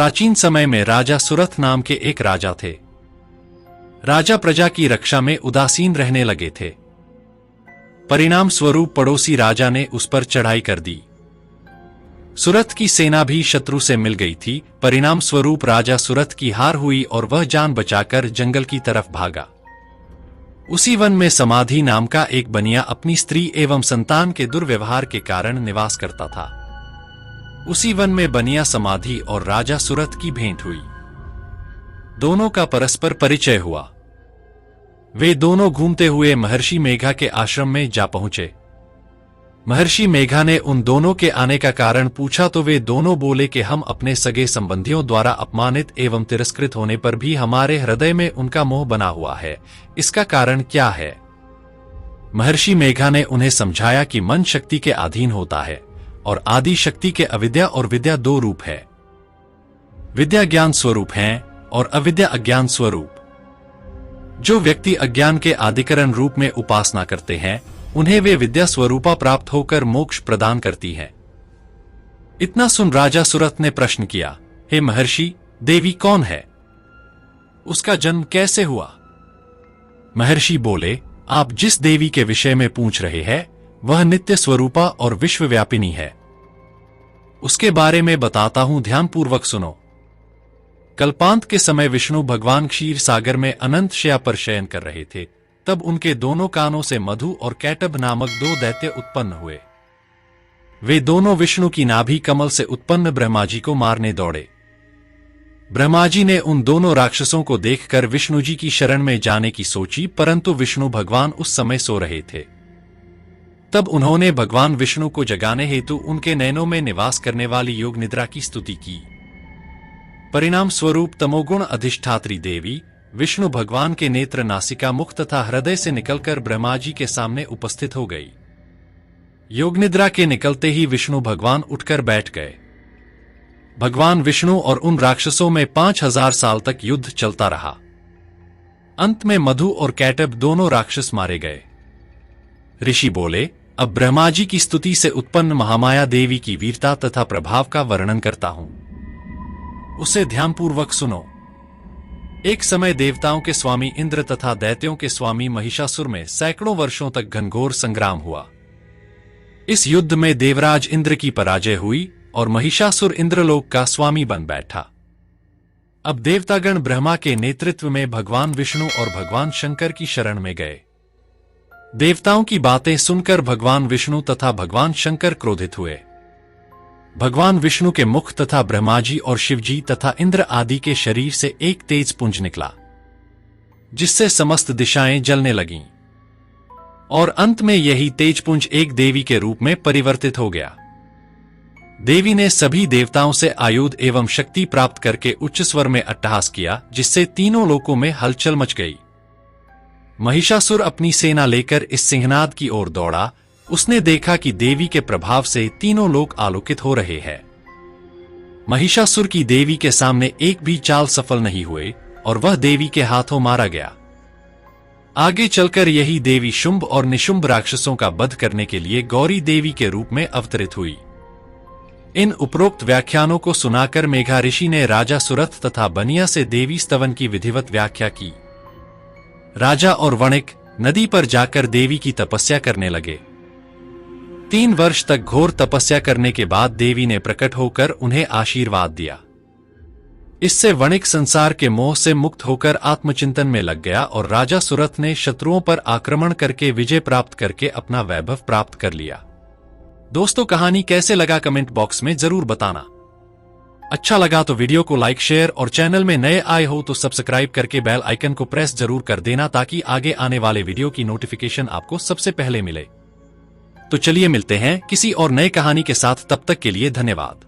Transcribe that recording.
प्राचीन समय में राजा सुरथ नाम के एक राजा थे। राजा प्रजा की रक्षा में उदासीन रहने लगे थे। परिणाम स्वरूप पड़ोसी राजा ने उस पर चढ़ाई कर दी। सुरथ की सेना भी शत्रु से मिल गई थी। परिणाम स्वरूप राजा सुरथ की हार हुई और वह जान बचाकर जंगल की तरफ भागा। उसी वन में समाधि नाम का एक बनिया अपनी स्त्री एवं संतान के दुर्व्यवहार के कारण निवास करता था। उसी वन में बनिया समाधि और राजा सुरथ की भेंट हुई। दोनों का परस्पर परिचय हुआ। वे दोनों घूमते हुए महर्षि मेघा के आश्रम में जा पहुंचे। महर्षि मेघा ने उन दोनों के आने का कारण पूछा तो वे दोनों बोले कि हम अपने सगे संबंधियों द्वारा अपमानित एवं तिरस्कृत होने पर भी हमारे हृदय में उनका मोह बना हुआ है। इसका कारण क्या है? महर्षि मेघा ने उन्हें समझाया कि मन शक्ति के अधीन होता है और आदि शक्ति के अविद्या और विद्या दो रूप है। विद्या ज्ञान स्वरूप है और अविद्या अज्ञान स्वरूप। जो व्यक्ति अज्ञान के आदिकरण रूप में उपासना करते हैं उन्हें वे विद्या स्वरूपा प्राप्त होकर मोक्ष प्रदान करती है। इतना सुन राजा सुरथ ने प्रश्न किया, हे महर्षि, देवी कौन है? उसका जन्म कैसे हुआ? महर्षि बोले, आप जिस देवी के विषय में पूछ रहे हैं वह नित्य स्वरूपा और विश्वव्यापिनी है। उसके बारे में बताता हूं, ध्यानपूर्वक सुनो। कल्पांत के समय विष्णु भगवान क्षीर सागर में अनंत शया पर शयन कर रहे थे। तब उनके दोनों कानों से मधु और कैटभ नामक दो दैत्य उत्पन्न हुए। वे दोनों विष्णु की नाभि कमल से उत्पन्न ब्रह्मा जी को मारने दौड़े। ब्रह्मा जी ने उन दोनों राक्षसों को देखकर विष्णु जी की शरण में जाने की सोची, परंतु विष्णु भगवान उस समय सो रहे थे। तब उन्होंने भगवान विष्णु को जगाने हेतु उनके नयनों में निवास करने वाली योग निद्रा की स्तुति की। परिणाम स्वरूप तमोगुण अधिष्ठात्री देवी विष्णु भगवान के नेत्र, नासिका, मुख तथा हृदय से निकलकर ब्रह्मा जी के सामने उपस्थित हो गई। योग निद्रा के निकलते ही विष्णु भगवान उठकर बैठ गए। भगवान विष्णु और उन राक्षसों में 5000 साल तक युद्ध चलता रहा। अंत में मधु और कैटभ दोनों राक्षस मारे गए। ऋषि बोले, अब ब्रह्मा जी की स्तुति से उत्पन्न महामाया देवी की वीरता तथा प्रभाव का वर्णन करता हूं, उसे ध्यानपूर्वक सुनो। एक समय देवताओं के स्वामी इंद्र तथा दैत्यों के स्वामी महिषासुर में सैकड़ों वर्षों तक घनघोर संग्राम हुआ। इस युद्ध में देवराज इंद्र की पराजय हुई और महिषासुर इंद्रलोक का स्वामी बन बैठा। अब देवतागण ब्रह्मा के नेतृत्व में भगवान विष्णु और भगवान शंकर की शरण में गए। देवताओं की बातें सुनकर भगवान विष्णु तथा भगवान शंकर क्रोधित हुए। भगवान विष्णु के मुख तथा ब्रह्मा जी और शिव जी तथा इंद्र आदि के शरीर से एक तेज पुंज निकला, जिससे समस्त दिशाएं जलने लगीं और अंत में यही तेज पुंज एक देवी के रूप में परिवर्तित हो गया। देवी ने सभी देवताओं से आयुध एवं शक्ति प्राप्त करके उच्च स्वर में अट्टहास किया, जिससे तीनों लोकों में हलचल मच गई। महिषासुर अपनी सेना लेकर इस सिंहनाद की ओर दौड़ा। उसने देखा कि देवी के प्रभाव से तीनों लोक आलोकित हो रहे हैं। महिषासुर की देवी के सामने एक भी चाल सफल नहीं हुए और वह देवी के हाथों मारा गया। आगे चलकर यही देवी शुंभ और निशुंभ राक्षसों का वध करने के लिए गौरी देवी के रूप में अवतरित हुई। इन उपरोक्त व्याख्यानों को सुनाकर मेघा ऋषि ने राजा सुरथ तथा बनिया से देवी स्तवन की विधिवत व्याख्या की। राजा और वणिक नदी पर जाकर देवी की तपस्या करने लगे। 3 वर्ष तक घोर तपस्या करने के बाद देवी ने प्रकट होकर उन्हें आशीर्वाद दिया। इससे वणिक संसार के मोह से मुक्त होकर आत्मचिंतन में लग गया और राजा सुरथ ने शत्रुओं पर आक्रमण करके विजय प्राप्त करके अपना वैभव प्राप्त कर लिया। दोस्तों, कहानी कैसे लगा कमेंट बॉक्स में जरूर बताना। अच्छा लगा तो वीडियो को लाइक, शेयर और चैनल में नए आए हो तो सब्सक्राइब करके बेल आइकन को प्रेस जरूर कर देना, ताकि आगे आने वाले वीडियो की नोटिफिकेशन आपको सबसे पहले मिले। तो चलिए मिलते हैं किसी और नए कहानी के साथ, तब तक के लिए धन्यवाद।